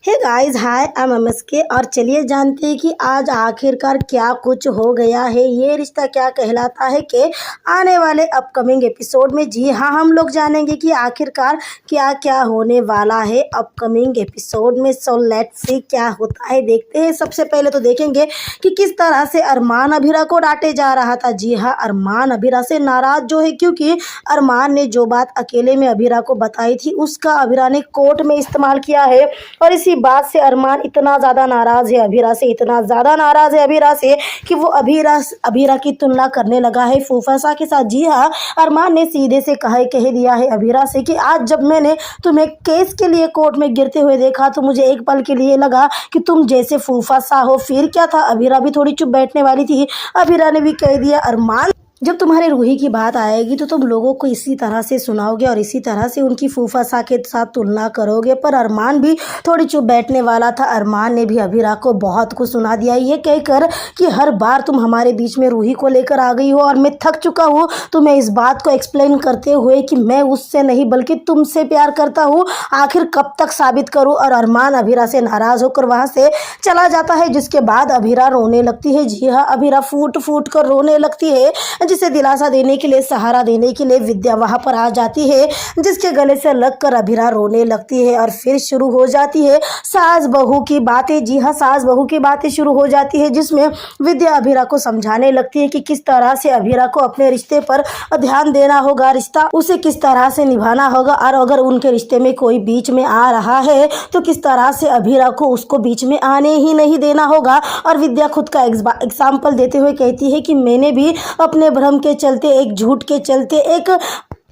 Hey guys, hi I am MSK. और चलिए जानते हैं कि आज आखिरकार क्या कुछ हो गया है, ये रिश्ता क्या कहलाता है कि आने वाले अपकमिंग एपिसोड में। जी हाँ, हम लोग जानेंगे कि आखिरकार क्या क्या होने वाला है अपकमिंग एपिसोड में। सो लेट्स सी क्या होता है, देखते हैं। सबसे पहले तो देखेंगे कि किस तरह से अरमान अभिरा को डांटे जा रहा था। जी हाँ, अरमान अभिरा से नाराज जो है, क्योंकि अरमान ने जो बात अकेले में अभिरा को बताई थी उसका अभिरा ने कोर्ट में इस्तेमाल किया है। और इसी बात से अरमान इतना ज़्यादा नाराज़ है अभिरा से, इतना ज़्यादा नाराज़ है अभिरा से कि वो अभिरा की तुलना करने लगा है फूफासा के साथ। जी हाँ, अरमान ने सीधे से कह दिया है अभिरा से कि आज जब मैंने तुम्हें केस के लिए कोर्ट में गिरते हुए देखा तो मुझे एक पल के लिए लगा कि तुम जैसे फूफासा हो। फिर क्या था, अभिरा भी थोड़ी चुप बैठने वाली थी। अभिरा ने भी कह दिया, अरमान जब तुम्हारे रूही की बात आएगी तो तुम लोगों को इसी तरह से सुनाओगे और इसी तरह से उनकी फूफासा के साथ तुलना करोगे। पर अरमान भी थोड़ी चुप बैठने वाला था। अरमान ने भी अभिरा को बहुत कुछ सुना दिया, ये कहकर कि हर बार तुम हमारे बीच में रूही को लेकर आ गई हो और मैं थक चुका हूँ तुम्हें इस बात को एक्सप्लेन करते हुए कि मैं उससे नहीं बल्कि तुमसे प्यार करता हूँ। आखिर कब तक साबित करूँ। और अरमान अभिरा से नाराज़ होकर वहाँ से चला जाता है, जिसके बाद अभिरा रोने लगती है। जी हाँ, अभिरा फूट फूट कर रोने लगती है, जिसे दिलासा देने के लिए, सहारा देने के लिए विद्या वहां पर आ जाती है, जिसके गले से लगकर अभिरा रोने लगती है। और फिर शुरू हो जाती है सास बहू की बातें। जी हाँ, सास बहू की बातें शुरू हो जाती है, जिसमें विद्या अभिरा को समझाने लगती है कि किस तरह से अभिरा को अपने रिश्ते पर ध्यान देना होगा, रिश्ता उसे किस तरह से निभाना होगा, और अगर उनके रिश्ते में कोई बीच में आ रहा है तो किस तरह से अभिरा को उसको बीच में आने ही नहीं देना होगा। और विद्या खुद का एग्जाम्पल देते हुए कहती है कि मैंने भी अपने भ्रम के चलते, एक झूठ के चलते, एक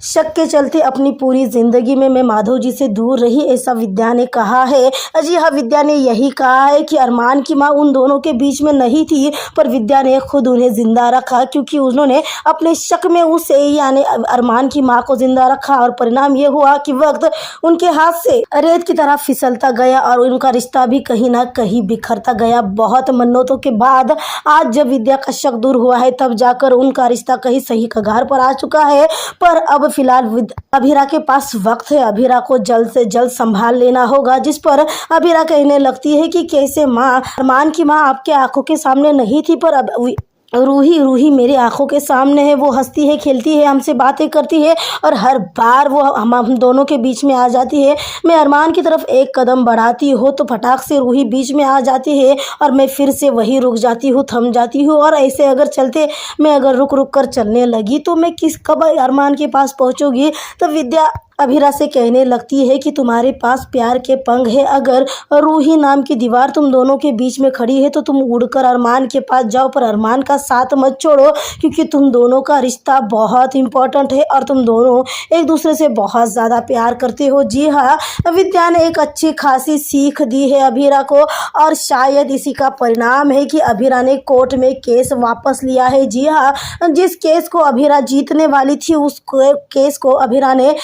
शक के चलते अपनी पूरी जिंदगी में मैं माधव जी से दूर रही, ऐसा विद्या ने कहा है। जी हाँ, विद्या ने यही कहा है कि अरमान की माँ उन दोनों के बीच में नहीं थी, पर विद्या ने खुद उन्हें जिंदा रखा, क्योंकि उन्होंने अपने शक में उसे यानी अरमान की माँ को जिंदा रखा। और परिणाम ये हुआ कि वक्त उनके हाथ से रेत की तरह फिसलता गया और उनका रिश्ता भी कहीं ना कहीं बिखरता गया। बहुत मन्नतों के बाद आज जब विद्या का शक दूर हुआ है, तब जाकर उनका रिश्ता कहीं सही कगार पर आ चुका है। पर अब फिलहाल अभिरा के पास वक्त है, अभिरा को जल्द से जल्द संभाल लेना होगा। जिस पर अभिरा कहने लगती है कि कैसे माँ, अरमान की माँ आपके आंखों के सामने नहीं थी, पर अब रूही मेरे आंखों के सामने है। वो हंसती है, खेलती है, हमसे बातें करती है और हर बार वो हम दोनों के बीच में आ जाती है। मैं अरमान की तरफ एक कदम बढ़ाती हूँ तो फटाक से रूही बीच में आ जाती है और मैं फिर से वही रुक जाती हूँ, थम जाती हूँ। और ऐसे अगर चलते मैं अगर रुक रुक कर चलने लगी तो मैं कब अरमान के पास पहुँचूँगी। तो विद्या अभिरा से कहने लगती है कि तुम्हारे पास प्यार के पंख है, अगर रूही नाम की दीवार तुम दोनों के बीच में खड़ी है तो तुम उड़कर अरमान के पास जाओ, पर अरमान का साथ मत छोड़ो, क्योंकि तुम दोनों का रिश्ता बहुत इम्पोर्टेंट है और तुम दोनों एक दूसरे से बहुत ज़्यादा प्यार करते हो। जी हाँ, विद्या ने एक अच्छी खासी सीख दी है अभिरा को और शायद इसी का परिणाम है कि अभिरा ने कोर्ट में केस वापस लिया है। जी हाँ, जिस केस को अभिरा जीतने वाली थी उस केस को अभिरा ने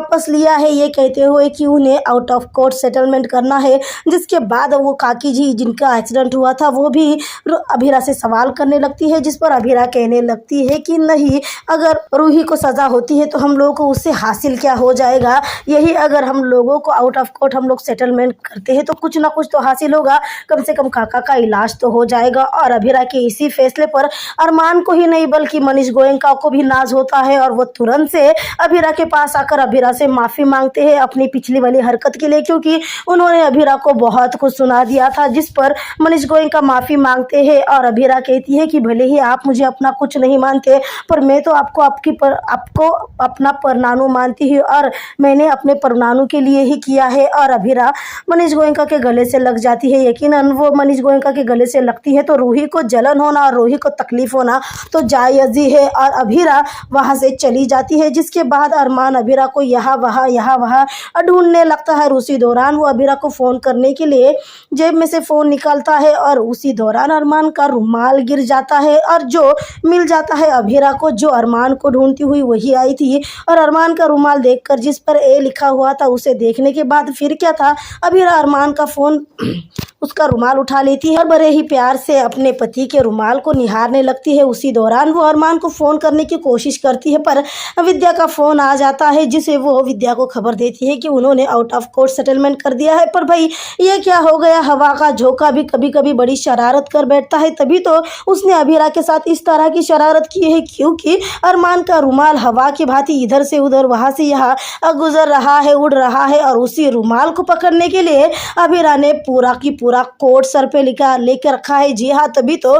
वापस लिया है, ये कहते हुए कि उन्हें आउट ऑफ कोर्ट सेटलमेंट करना है। जिसके बाद वो काकी जी जिनका एक्सीडेंट हुआ था वो भी अभिरा से सवाल करने लगती है, जिस पर अभिरा कहने लगती है कि नहीं, अगर रूही को सज़ा होती है तो हम लोगों को उससे हासिल क्या हो जाएगा, यही अगर हम लोगों को आउट ऑफ कोर्ट हम लोग सेटलमेंट करते हैं तो कुछ ना कुछ तो हासिल होगा, कम से कम काका का इलाज तो हो जाएगा। और अभिरा के इसी फैसले पर अरमान को ही नहीं बल्कि मनीष गोयनका को भी नाज होता है और वो तुरंत से अभिरा के पास आकर अभिरा से माफ़ी मांगते हैं अपनी पिछली वाली हरकत के लिए, क्योंकि उन्होंने अभिरा को बहुत कुछ सुना दिया था। जिस पर मनीष गोयनका माफ़ी मांगते हैं और अभिरा कहती है कि भले ही आप मुझे अपना कुछ नहीं मानते, पर मैं तो आपको आपको अपना परनानू मानती हूँ और मैंने अपने परनानू के लिए ही किया है। और अभिरा मनीष गोयनका के गले से लग जाती है। यकीनन वो मनीष गोयनका के गले से लगती है तो रूही को जलन होना और रूही को तकलीफ होना तो जायज़ ही है। और अभिरा वहाँ से चली जाती है, जिसके बाद अरमान अभिरा को यहाँ वहाँ ढूंढने लगता है। उसी दौरान वो अभिरा को फ़ोन करने के लिए जेब में से फ़ोन निकालता है और उसी दौरान अरमान का रुमाल गिर जाता है और जो मिल जाता है अभिरा को, जो अरमान को ढूंढती हुई वही आई थी। और अरमान का रुमाल देखकर जिस पर ए लिखा हुआ था उसे देखने के बाद फिर क्या था, अभिरा अरमान का फ़ोन उसका रुमाल उठा लेती है और बड़े ही प्यार से अपने पति के रुमाल को निहारने लगती है। उसी दौरान वो अरमान को फ़ोन करने की कोशिश करती है, पर विद्या का फ़ोन आ जाता है, जिसे वो विद्या को खबर देती है कि उन्होंने आउट ऑफ कोर्ट सेटलमेंट कर दिया है। पर भाई ये क्या हो गया, हवा का झोंका भी कभी कभी बड़ी शरारत कर बैठता है। तभी तो उसने अभिरा के साथ इस तरह की शरारत की है, क्योंकि अरमान का रुमाल हवा की भांति इधर से उधर, वहां से यहाँ गुजर रहा है, उड़ रहा है। और उसी रुमाल को पकड़ने के लिए अभिरा ने पूरा की पूरा कोट सर पे लेकर रखा है। जी हाँ, तभी तो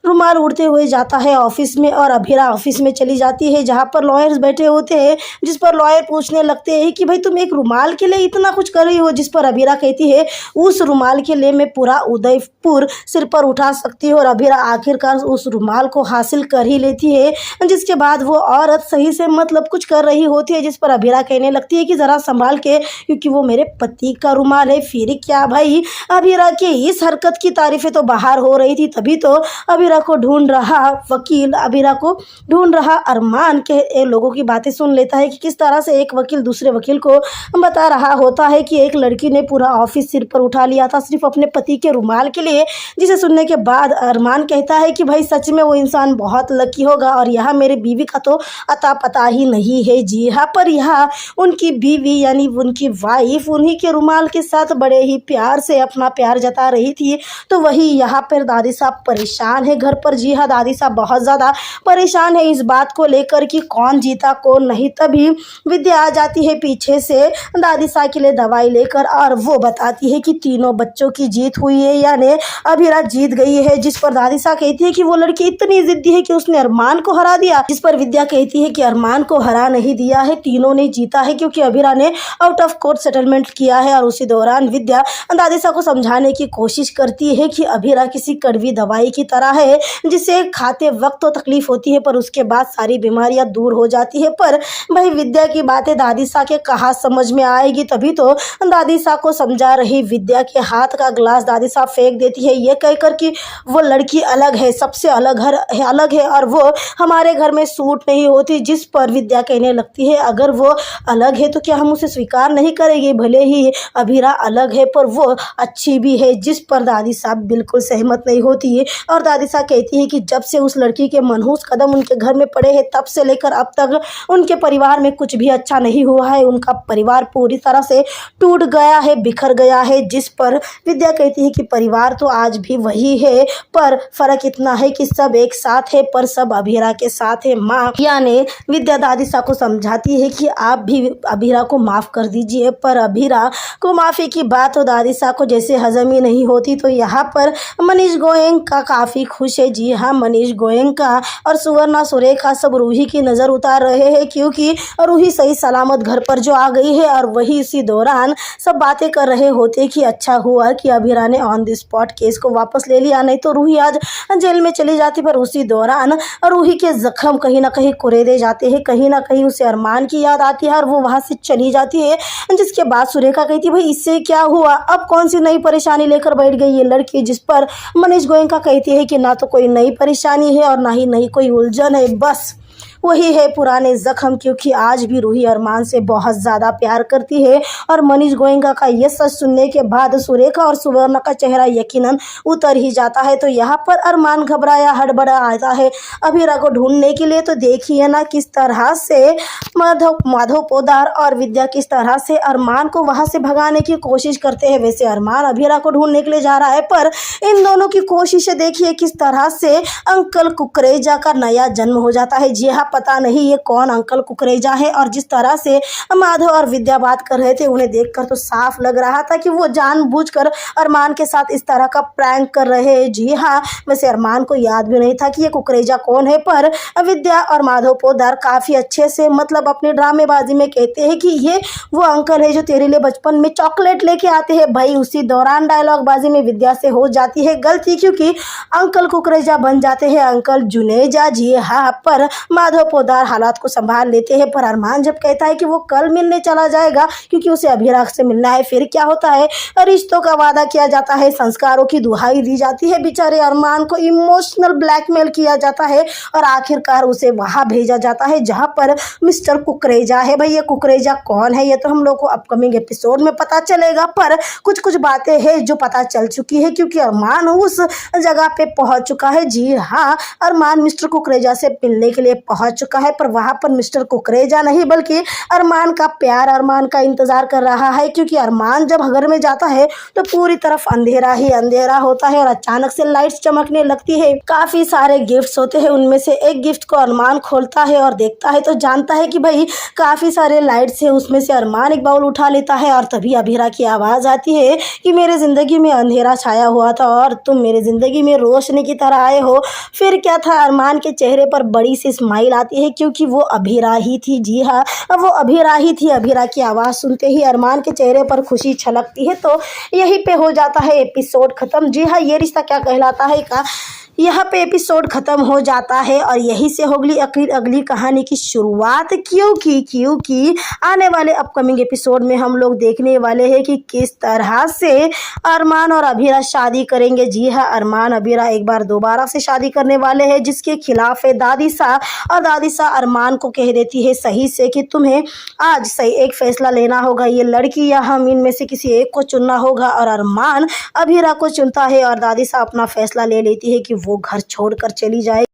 रुमाल उड़ते हुए जाता है ऑफिस में और अभिरा ऑफिस में चली जाती है, जहाँ पर लॉयर्स बैठे होते हैं, जिस पर लॉयर पूछने लगते हैं कि भाई तुम एक रुमाल के लिए इतना कुछ कर रही हो। जिस पर अभिरा कहती है उस रुमाल के लिए मैं पूरा उदयपुर सिर पर उठा सकती हूँ। और अभिरा आखिरकार उस रुमाल को हासिल कर ही लेती है, जिसके बाद वो औरत सही से मतलब कुछ कर रही होती है, जिस पर अभिरा कहने लगती है कि ज़रा संभाल के, क्योंकि वो मेरे पति का रुमाल है। फिर क्या भाई, अभिरा की इस हरकत की तारीफें तो बाहर हो रही थी। तभी तो अभिरा को ढूंढ रहा वकील, अभिरा को ढूंढ रहा अरमान के लोगों की बातें सुन लेता है कि किस तरह से एक वकील दूसरे वकील को बता रहा होता है कि एक लड़की ने पूरा ऑफिस सिर पर उठा लिया था सिर्फ अपने पति के रुमाल के लिए। जिसे सुनने के बाद अरमान कहता है कि भाई सच में वो इंसान बहुत लकी होगा, और यहाँ मेरे बीवी का तो अता पता ही नहीं है। जी हाँ, पर यहाँ उनकी बीवी यानी उनकी वाइफ उन्हीं के रुमाल के साथ बड़े ही प्यार से अपना प्यार जता रही थी। तो वही यहाँ पर दादी साहब परेशान है घर पर। जी हाँ, दादी साहब बहुत ज़्यादा परेशान है इस बात को लेकर कि कौन जीता कौन नहीं। तभी विद्या आ जाती है पीछे से दादी साहब के लिए दवाई लेकर, और वो बताती है कि तीनों बच्चों की जीत हुई है, यानी अभिरा जीत गई है। जिस पर दादी साहब कहती है कि वो लड़की इतनी जिद्दी है कि उसने अरमान को हरा दिया। जिस पर विद्या कहती है कि अरमान को हरा नहीं दिया है, तीनों ने जीता है, क्योंकि अभिरा ने आउट ऑफ कोर्ट सेटलमेंट किया है। और उसी दौरान विद्या दादी साहब को समझाने की कोशिश करती है कि अभिरा किसी कड़वी दवाई की तरह है, जिसे खाते वक्त तो तकलीफ होती है, पर उसके बाद सारी बीमारियां दूर हो जाती है। पर भाई विद्या की बातें दादी साहब के कहाँ समझ में आएगी। तभी तो दादी साहब को समझा रही विद्या के हाथ का ग्लास दादी साहब फेंक देती है, ये कहकर कि वो लड़की अलग है, सबसे अलग है और वो हमारे घर में सूट नहीं होती। जिस पर विद्या कहने लगती है अगर वो अलग है तो क्या हम उसे स्वीकार नहीं करेंगे, भले ही अभिरा अलग है पर वो अच्छी भी है। जिस पर दादी साहब बिल्कुल सहमत नहीं होती है, और दादी साहब कहती है कि जब से उस लड़की के मनहूस कदम उनके घर में पड़े हैं तब से लेकर अब तक उनके परिवार में कुछ भी अच्छा नहीं हुआ है। उनका परिवार पूरी तरह से टूट गया है, बिखर गया है। जिस पर विद्या कहती है कि परिवार तो आज भी वही है, पर फर्क इतना है कि सब एक साथ है, पर सब अभिरा के साथ है। माँ यानी विद्या दादी साहब को समझाती है कि आप भी अभिरा को माफ़ कर दीजिए, पर अभिरा को माफ़ी की बात तो दादी साहब को जैसे हजम ही नहीं होती। तो यहाँ पर मनीष गोयनका काफ़ी खुश है। जी हाँ, मनीष गोयनका और सुवर्णा सुरेखा सब रूही की नज़र उतार रहे हैं, क्योंकि रूही सही सलामत घर पर जो आ गई है। और वही इसी दौरान सब बातें कर रहे होते कि अच्छा हुआ कि अभिरा ने ऑन द स्पॉट केस को वापस ले लिया, नहीं तो रूही आज जेल में चली जाती। पर उसी दौरान रूही के जख्म कहीं ना कहीं कुरेदे जाते हैं, कहीं ना कहीं उसे अरमान की याद आती है और वो वहाँ से चली जाती है। जिसके बाद सुरेखा कहती है भाई इससे क्या हुआ, अब कौन सी नई परेशानी लेकर बैठ गई ये लड़की। जिस पर मनीष गोयनका कहती है कि ना तो कोई नई परेशानी है और ना ही नई कोई उलझन है, बस वही है पुराने जख्म, क्योंकि आज भी रूही अरमान से बहुत ज़्यादा प्यार करती है। और मनीष गोयनका का ये सच सुनने के बाद सुरेखा और सुवर्णा का चेहरा यकीनन उतर ही जाता है। तो यहाँ पर अरमान घबराया हड़बड़ा आता है अभिरा को ढूंढने के लिए। तो देखिए ना किस तरह से माधव पोदार और विद्या किस तरह से अरमान को वहाँ से भगाने की कोशिश करते हैं। वैसे अरमान अभिरा को ढूंढने के लिए जा रहा है, पर इन दोनों की कोशिशें देखिए किस तरह से अंकल कुकरेजा का नया जन्म हो जाता है। जी हाँ, पता नहीं ये कौन अंकल कुकरेजा है। और जिस तरह से माधव और विद्या बात कर रहे थे उन्हें देखकर तो साफ लग रहा था कि वो जानबूझकर अरमान के साथ इस तरह का प्रैंक कर रहे हैं। जी हाँ, वैसे अरमान को याद भी नहीं था कि ये कुकरेजा कौन है, पर विद्या और माधव पोदार काफ़ी अच्छे से मतलब अपनी ड्रामेबाजी में कहते हैं कि ये वो अंकल है जो तेरे लिए बचपन में चॉकलेट लेके आते हैं। भाई उसी दौरान डायलॉग बाजी में विद्या से हो जाती है गलती, क्योंकि अंकल कुकरेजा बन जाते हैं अंकल जुनेजा। जी हाँ, पर माधव पोदार हालात को संभाल लेते हैं। पर अरमान जब कहता है कि वो कल मिलने चला जाएगा क्योंकि उसे अभिराग से मिलना है, फिर क्या होता है, रिश्तों का वादा किया जाता है, संस्कारों की दुहाई दी जाती है, बेचारे अरमान को इमोशनल ब्लैकमेल किया जाता है और आखिरकार उसे वहां भेजा जाता है जहां पर मिस्टर कुकरेजा है। भाई ये कुकरेजा कौन है ये तो हम लोग को अपकमिंग एपिसोड में पता चलेगा, पर कुछ कुछ बातें हैं जो पता चल चुकी है क्योंकि अरमान उस जगह पे पहुंच चुका है। जी हाँ, अरमान मिस्टर कुकरेजा से मिलने के लिए पहुंच चुका है, पर वहां पर मिस्टर कुकरेजा नहीं बल्कि अरमान का प्यार अरमान का इंतजार कर रहा है क्योंकि अरमान जब घर में जाता है तो पूरी तरफ अंधेरा ही अंधेरा होता है और अचानक से लाइट्स चमकने लगती है। काफी सारे गिफ्ट्स होते हैं, उनमें से एक गिफ्ट को अरमान खोलता है और देखता है तो जानता है कि भाई काफी सारे लाइट्स हैं। उसमें से अरमान एक बाउल उठा लेता है और तभी अभिरा की आवाज आती है कि मेरे जिंदगी में अंधेरा छाया हुआ था और तुम मेरे जिंदगी में रोशनी की तरह आए हो। फिर क्या था, अरमान के चेहरे पर बड़ी सी स्माइल आती है क्योंकि वो अभिरा ही थी। जी हाँ, वो अभिरा ही थी। अभिरा की आवाज़ सुनते ही अरमान के चेहरे पर खुशी छलकती है। तो यहीं पे हो जाता है एपिसोड ख़त्म। जी हाँ, ये रिश्ता क्या कहलाता है का यहाँ पे एपिसोड ख़त्म हो जाता है और यहीं से होगी अगली कहानी की शुरुआत। क्योंकि आने वाले अपकमिंग एपिसोड में हम लोग देखने वाले हैं कि किस तरह से अरमान और अभिरा शादी करेंगे। जी हाँ, अरमान अभिरा एक बार दोबारा से शादी करने वाले हैं जिसके खिलाफ है दादीसा, और दादीसा अरमान को कह देती है सही से कि तुम्हें आज सही एक फैसला लेना होगा, ये लड़की या हम इनमें से किसी एक को चुनना होगा। और अरमान अभिरा को चुनता है और दादीसा अपना फैसला ले लेती है कि वो घर छोड़कर चली जाए।